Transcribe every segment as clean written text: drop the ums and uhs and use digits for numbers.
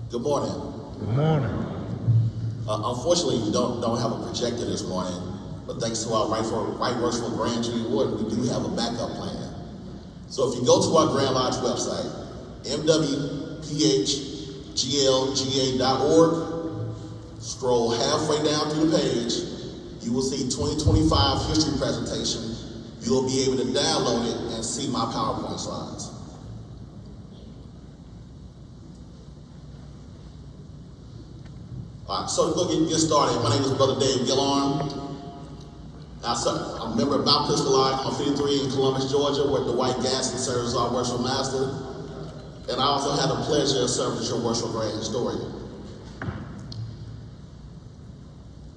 Good morning. Good morning. Unfortunately, we don't have a projector this morning, but thanks to our Right Worshipful Grand Jury Award, we do have a backup plan. So if you go to our Grand Lodge website, mwphglga.org, scroll halfway down through the page, you will see 2025 history presentation. You'll be able to download it and see my PowerPoint slides. All right, so we're going to get started. My name is Brother Dave Gillarm. I'm a member of Mount Pisgah on 53 in Columbus, Georgia, where Dwight Gaston serves as our worship master. And I also had the pleasure of serving as your worship grand historian.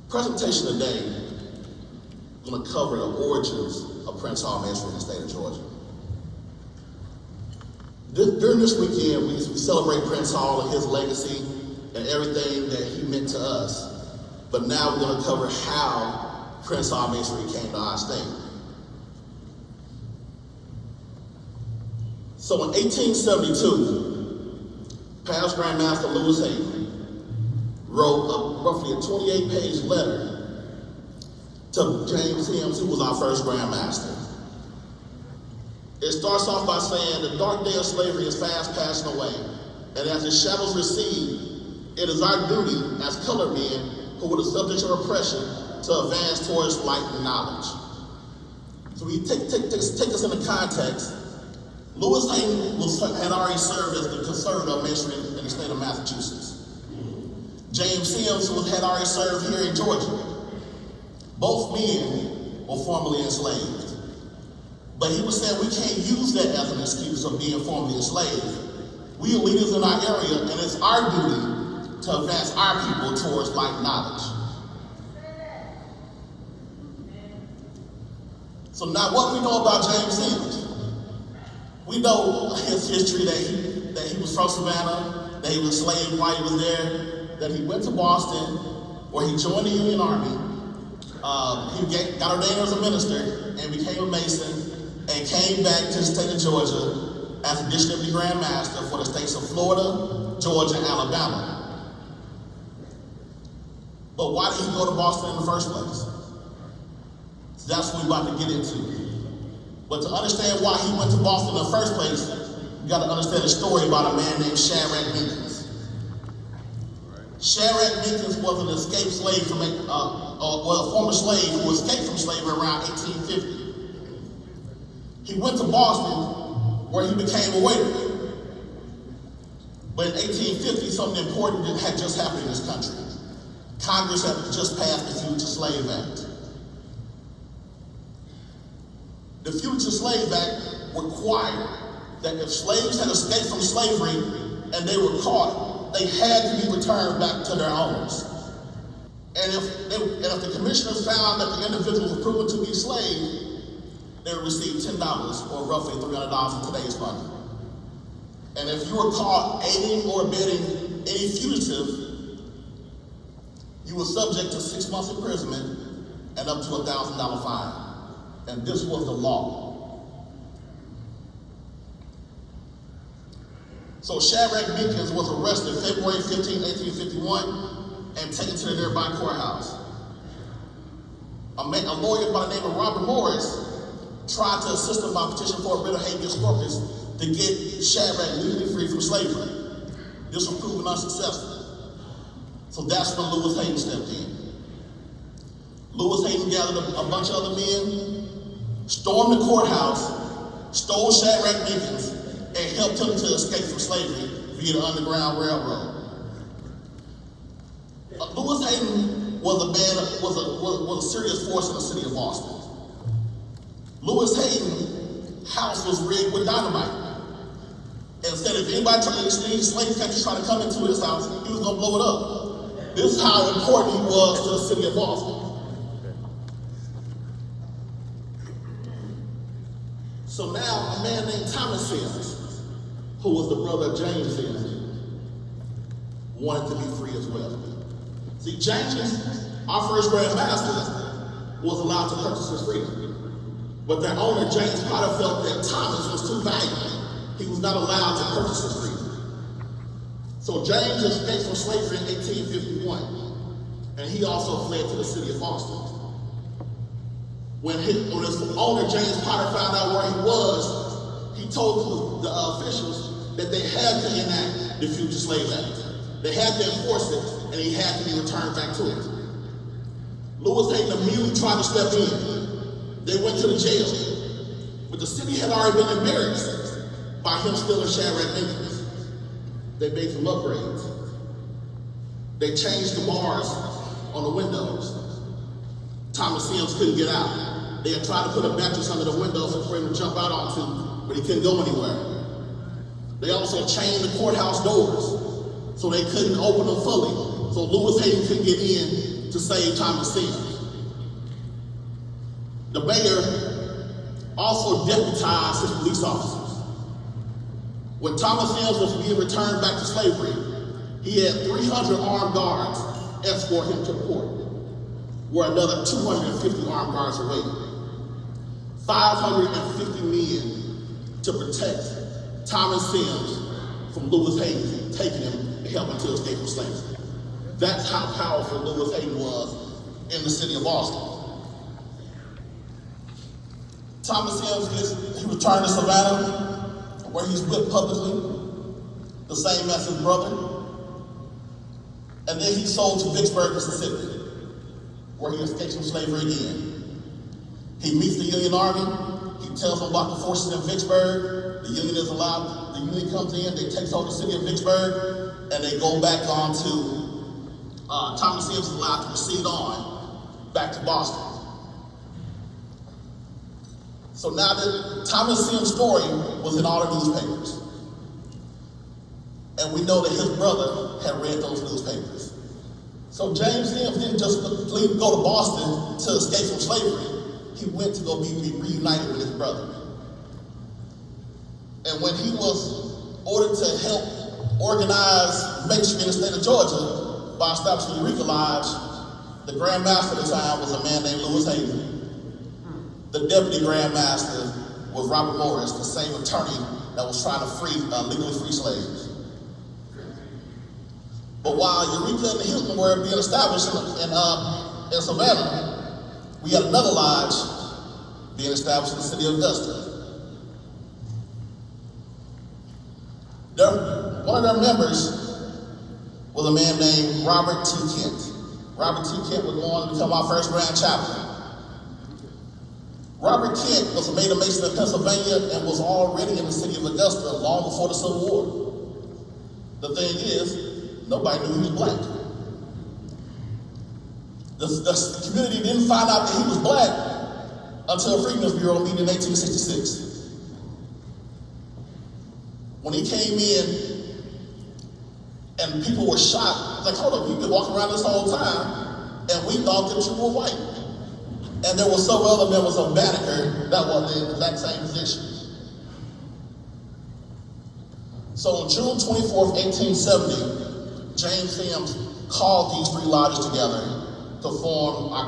Presentation today, I'm going to cover the origins of Prince Hall Masonry in the state of Georgia. During this weekend, we celebrate Prince Hall and his legacy and everything that he meant to us. But now we're going to cover how Prince Hall Masonry came to our state. So in 1872, past Grand Master Lewis Hayden wrote roughly a 28-page letter to James Sims, who was our first Grand Master. It starts off by saying, the dark day of slavery is fast passing away, and as the shadows recede, it is our duty as colored men who were the subject of oppression to advance towards light and knowledge. So we take us into context. Lewis Hayden had already served as the conservative masonry in the state of Massachusetts. James Sims had already served here in Georgia. Both men were formerly enslaved. But he was saying we can't use that as an excuse of being formerly enslaved. We are leaders in our area, and it's our duty to advance our people towards light knowledge. So now what we know about James Sims? We know his history, that he was from Savannah, that he was enslaved while he was there, that he went to Boston, where he joined the Union Army. He got ordained as a minister and became a Mason, and came back to the state of Georgia as a District Grand Master for the states of Florida, Georgia, and Alabama. But why did he go to Boston in the first place? So that's what we're about to get into. But to understand why he went to Boston in the first place, you got to understand a story about a man named Shadrach Minkins. Shadrach Minkins was an escaped slave from a former slave who escaped from slavery around 1850. He went to Boston, where he became a waiter. But in 1850, something important had just happened in this country. Congress had just passed the Fugitive Slave Act. The Fugitive Slave Act required that if slaves had escaped from slavery and they were caught, they had to be returned back to their owners. And if the commissioners found that the individual was proven to be slave, they would receive $10, or roughly $300 in today's money. And if you were caught aiding or abetting any fugitive, you were subject to 6 months imprisonment and up to $1,000 fine. And this was the law. So Shadrach Minkins was arrested February 15, 1851, and taken to the nearby courthouse. A lawyer by the name of Robert Morris tried to assist him by petition for a writ of habeas corpus to get Shadrach legally free from slavery. This was proven unsuccessful. So that's when Lewis Hayden stepped in. Lewis Hayden gathered a bunch of other men, stormed the courthouse, stole Shadrach Minkins, and helped him to escape from slavery via the Underground Railroad. Lewis Hayden was a serious force in the city of Boston. Lewis Hayden's house was rigged with dynamite. And said if anybody any slave catchers trying to come into his house, he was going to blow it up. This is how important he was to the city of Boston. So now a man named Thomas Sims, who was the brother of James Sims, wanted to be free as well. See, James, our first Grand Master, was allowed to purchase his freedom. But their owner, James Potter, felt that Thomas was too valuable. He was not allowed to purchase his freedom. So So James escaped from slavery in 1851, and he also fled to the city of Boston. When his owner, James Potter, found out where he was, he told the officials that they had to enact the Fugitive Slave Act. They had to enforce it, and he had to be returned back to it. Lewis Hayden immediately tried to step in. They went to the jail, but the city had already been embarrassed by him stealing Shadrach Jenkins. They made some upgrades. They changed the bars on the windows. Thomas Sims couldn't get out. They had tried to put a mattress under the windows for him to jump out onto, but he couldn't go anywhere. They also chained the courthouse doors so they couldn't open them fully, so Lewis Hayden couldn't get in to save Thomas Sims. The mayor also deputized his police officers. When Thomas Sims was being returned back to slavery, he had 300 armed guards escort him to the court, where another 250 armed guards were waiting. 550 men to protect Thomas Sims from Lewis Hayden taking him and helping to escape from slavery. That's how powerful Lewis Hayden was in the city of Boston. Thomas Sims, he returned to Savannah, where he's whipped publicly, the same as his brother. And then he's sold to Vicksburg, Mississippi, where he escapes from slavery again. He meets the Union Army. He tells them about the forces in Vicksburg. The Union is allowed. The Union comes in. They take over the city of Vicksburg, and they go back on to. Thomas Sims is allowed to proceed on back to Boston. So now that Thomas Sims' story was in all the newspapers, and we know that his brother had read those newspapers. So James Sims didn't just go to Boston to escape from slavery. He went to go be reunited with his brother. And when he was ordered to help organize Masonry in the state of Georgia by establishing the Eureka Lodge, the Grand Master at the time was a man named Lewis Hayden. The Deputy Grand Master was Robert Morris, the same attorney that was trying to legally free slaves. But while Eureka and the Hilton were being established in Savannah, we had another lodge being established in the city of Augusta. One of their members was a man named Robert T. Kent. Robert T. Kent would go on to become our first Grand Chaplain. Robert Kent was a Maiden Mason in Pennsylvania and was already in the city of Augusta long before the Civil War. The thing is, nobody knew he was black. The community didn't find out that he was black until a Freedmen's Bureau meeting in 1866. When he came in and people were shocked, like, hold up, you've been walking around this whole time and we thought that you were white. And there were several other members of Banneker that were in the exact same position. So on June 24th, 1870, James Sims called these three lodges together to form the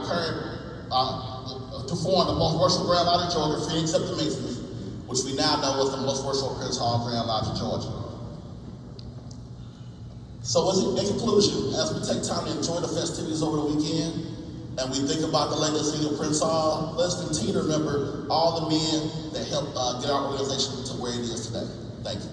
most worshipful Grand Lodge of Georgia, free except the Masons, which we now know as the most worshipful Prince Hall Grand Lodge of Georgia. So in conclusion, as we take time to enjoy the festivities over the weekend, and we think about the legacy of Prince Hall, let's continue to remember all the men that helped get our organization to where it is today. Thank you.